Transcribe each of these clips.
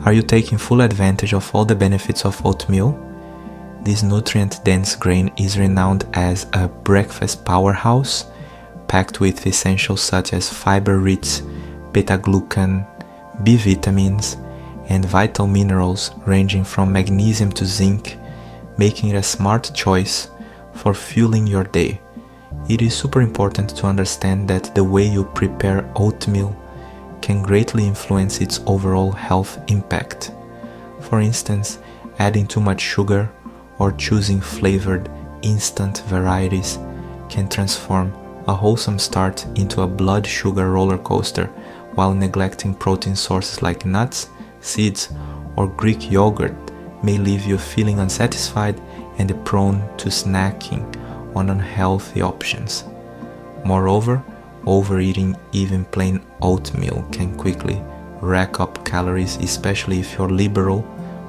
Are you taking full advantage of all the benefits of oatmeal? This nutrient-dense grain is renowned as a breakfast powerhouse, packed with essentials such as fibre-rich beta-glucan, B vitamins, and vital minerals ranging from magnesium to zinc, making it a smart choice for fueling your day. It is super important to understand that the way you prepare oatmeal can greatly influence its overall health impact. For instance, adding too much sugar or choosing flavored instant varieties can transform a wholesome start into a blood sugar roller coaster, while neglecting protein sources like nuts, seeds, or Greek yogurt may leave you feeling unsatisfied and prone to snacking on unhealthy options. Moreover, overeating even plain oatmeal can quickly rack up calories, especially if you're liberal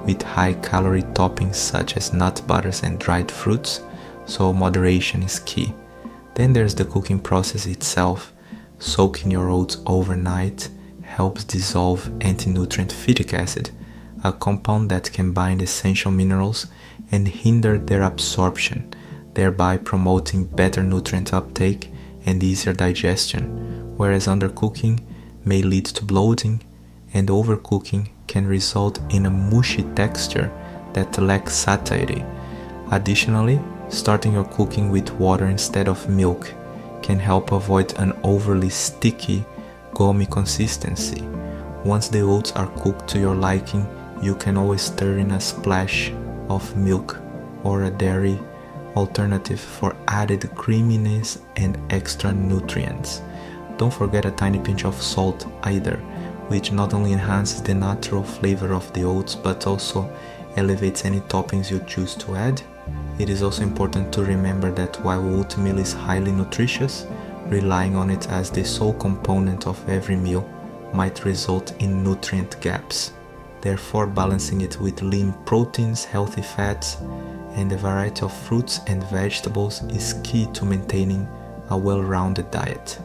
with high-calorie toppings such as nut butters and dried fruits, so moderation is key. Then there's the cooking process itself. Soaking your oats overnight helps dissolve anti-nutrient phytic acid, a compound that can bind essential minerals and hinder their absorption, thereby promoting better nutrient uptake and easier digestion, whereas undercooking may lead to bloating, and overcooking can result in a mushy texture that lacks satiety. Additionally, starting your cooking with water instead of milk can help avoid an overly sticky, gummy consistency. Once the oats are cooked to your liking, you can always stir in a splash of milk or a dairy alternative for added creaminess and extra nutrients. Don't forget a tiny pinch of salt either, which not only enhances the natural flavor of the oats but also elevates any toppings you choose to add. It is also important to remember that while oatmeal is highly nutritious, relying on it as the sole component of every meal might result in nutrient gaps. Therefore, balancing it with lean proteins, healthy fats, and a variety of fruits and vegetables is key to maintaining a well-rounded diet.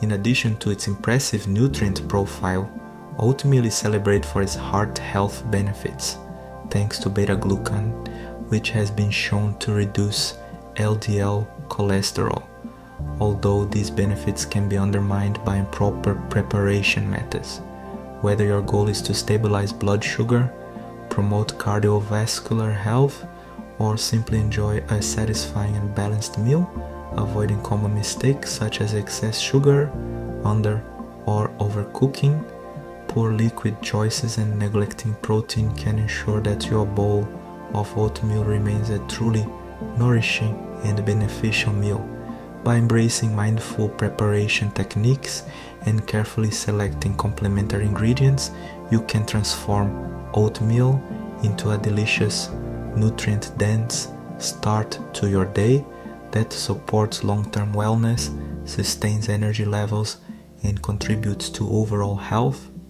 In addition to its impressive nutrient profile, oatmeal is celebrated for its heart health benefits, thanks to beta-glucan, which has been shown to reduce LDL cholesterol, although these benefits can be undermined by improper preparation methods. Whether your goal is to stabilize blood sugar, promote cardiovascular health, or simply enjoy a satisfying and balanced meal, avoiding common mistakes such as excess sugar, under or overcooking, poor liquid choices, and neglecting protein can ensure that your bowl of oatmeal remains a truly nourishing and beneficial meal. By embracing mindful preparation techniques and carefully selecting complementary ingredients, you can transform oatmeal into a delicious, nutrient-dense start to your day that supports long-term wellness, sustains energy levels, and contributes to overall health